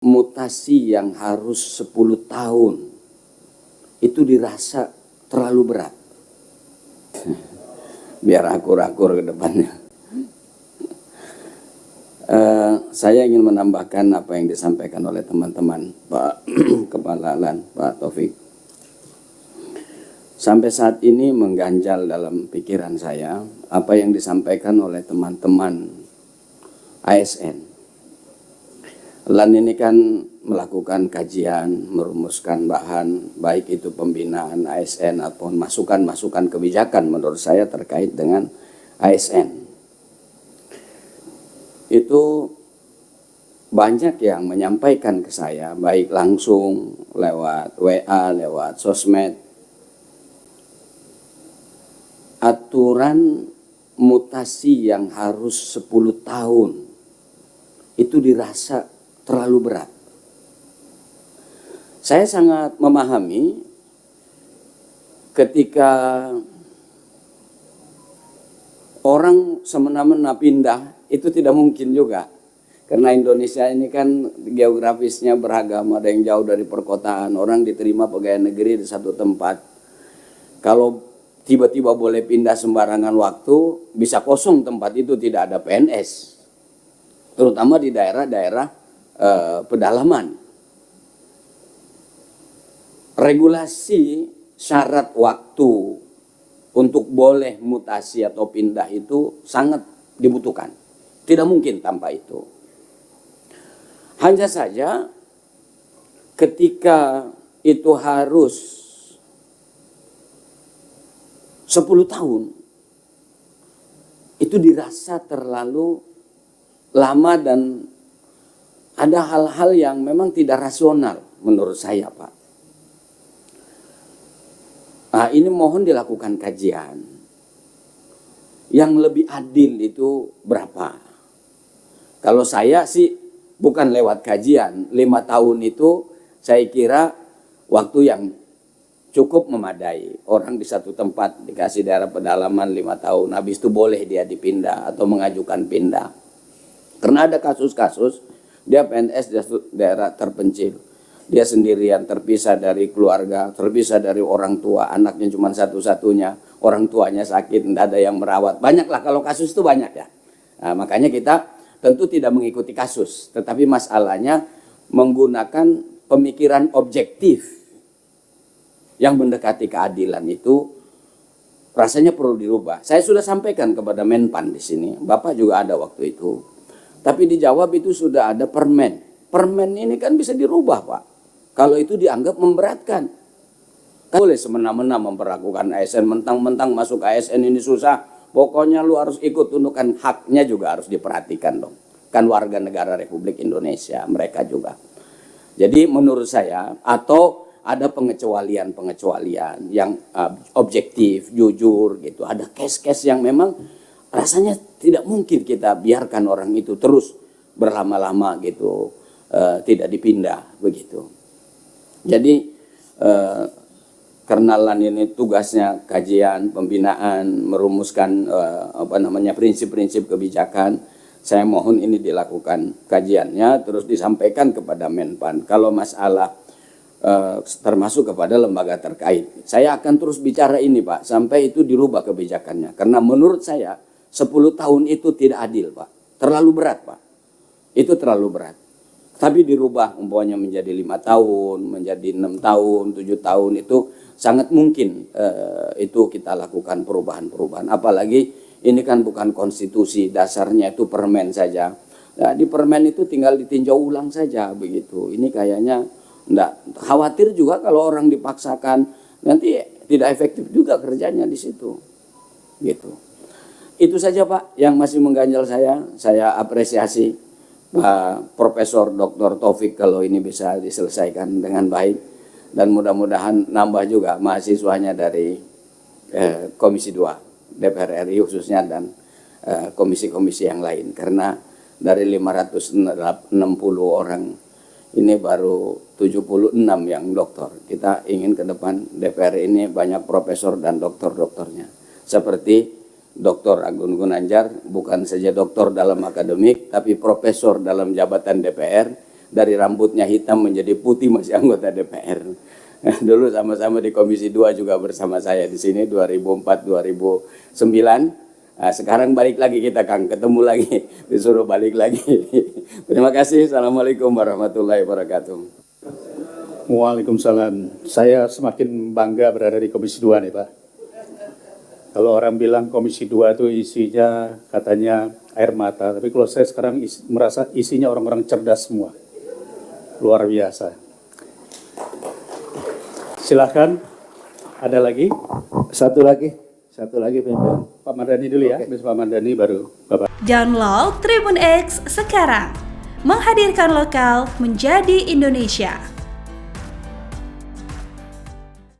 mutasi yang harus 10 tahun itu dirasa terlalu berat. Biar akur-akur ke depannya. Saya ingin menambahkan apa yang disampaikan oleh teman-teman Pak Kepala LAN, Pak Taufik. Sampai saat ini mengganjal dalam pikiran saya apa yang disampaikan oleh teman-teman ASN. LAN ini kan melakukan kajian, merumuskan bahan, baik itu pembinaan ASN ataupun masukan-masukan kebijakan menurut saya terkait dengan ASN. Itu banyak yang menyampaikan ke saya, baik langsung, lewat WA, lewat sosmed, aturan mutasi yang harus 10 tahun itu dirasa terlalu berat. Saya sangat memahami ketika orang semena-mena pindah itu tidak mungkin juga. Karena Indonesia ini kan geografisnya beragam, ada yang jauh dari perkotaan, orang diterima pegawai negeri di satu tempat. Kalau tiba-tiba boleh pindah sembarangan waktu, bisa kosong tempat itu, tidak ada PNS. Terutama di daerah-daerah pedalaman. Regulasi syarat waktu untuk boleh mutasi atau pindah itu sangat dibutuhkan. Tidak mungkin tanpa itu. Hanya saja ketika itu harus 10 tahun, itu dirasa terlalu lama dan ada hal-hal yang memang tidak rasional menurut saya, Pak. Nah, ini mohon dilakukan kajian. Yang lebih adil itu berapa? Kalau saya sih bukan lewat kajian, 5 tahun itu saya kira waktu yang cukup memadai. Orang di satu tempat dikasih daerah pedalaman 5 tahun, habis itu boleh dia dipindah atau mengajukan pindah. Karena ada kasus-kasus dia PNS di daerah terpencil, dia sendirian, terpisah dari keluarga, terpisah dari orang tua, anaknya cuma satu-satunya, orang tuanya sakit, tidak ada yang merawat. Banyaklah, kalau kasus itu banyak ya. Nah, makanya kita tentu tidak mengikuti kasus, tetapi masalahnya menggunakan pemikiran objektif yang mendekati keadilan itu rasanya perlu dirubah. Saya sudah sampaikan kepada Menpan di sini, Bapak juga ada waktu itu. Tapi dijawab itu sudah ada permen. Permen ini kan bisa dirubah, Pak. Kalau itu dianggap memberatkan. Kan boleh semena-mena memperlakukan ASN, mentang-mentang masuk ASN ini susah. Pokoknya lu harus ikut tundukkan, haknya juga harus diperhatikan dong. Kan warga negara Republik Indonesia, mereka juga. Jadi menurut saya, atau ada pengecualian-pengecualian yang objektif, jujur gitu. Ada case-case yang memang rasanya tidak mungkin kita biarkan orang itu terus berlama-lama gitu, tidak dipindah begitu. Jadi karena LAN ini tugasnya kajian, pembinaan, merumuskan prinsip-prinsip kebijakan. Saya mohon ini dilakukan kajiannya, terus disampaikan kepada Menpan. Kalau masalah termasuk kepada lembaga terkait, saya akan terus bicara ini, Pak, sampai itu dirubah kebijakannya. Karena menurut saya 10 tahun itu tidak adil, Pak. Terlalu berat, Pak. Itu terlalu berat. Tapi dirubah umpamanya menjadi 5 tahun, menjadi 6 tahun, 7 tahun, itu sangat mungkin itu kita lakukan perubahan-perubahan. Apalagi ini kan bukan konstitusi, dasarnya itu permen saja. Nah, di permen itu tinggal ditinjau ulang saja begitu. Ini kayaknya enggak, khawatir juga kalau orang dipaksakan nanti tidak efektif juga kerjanya di situ. Gitu. Itu saja, Pak, yang masih mengganjal saya. Saya apresiasi Pak Profesor Dr. Taufik kalau ini bisa diselesaikan dengan baik, dan mudah-mudahan nambah juga mahasiswanya dari Komisi 2 DPR RI khususnya, dan komisi-komisi yang lain. Karena dari 560 orang ini baru 76 yang doktor. Kita ingin ke depan DPR ini banyak profesor dan doktor-doktornya. Seperti Dr. Agun Gunanjar, bukan saja doktor dalam akademik, tapi profesor dalam jabatan DPR, dari rambutnya hitam menjadi putih masih anggota DPR. Dulu sama-sama di Komisi 2 juga bersama saya di sini 2004-2009. Sekarang balik lagi kita, Kang, ketemu lagi, disuruh balik lagi. Terima kasih. Assalamualaikum warahmatullahi wabarakatuh. Waalaikumsalam. Saya semakin bangga berada di Komisi 2 nih, Pak. Kalau orang bilang Komisi 2 itu isinya katanya air mata, tapi kalau saya sekarang merasa isinya orang-orang cerdas semua. Luar biasa. Silahkan, ada lagi? Satu lagi pimpin. Pak Mardhani dulu ya, habis Pak Mardhani baru Bapak. Download Tribun X sekarang. Menghadirkan lokal menjadi Indonesia.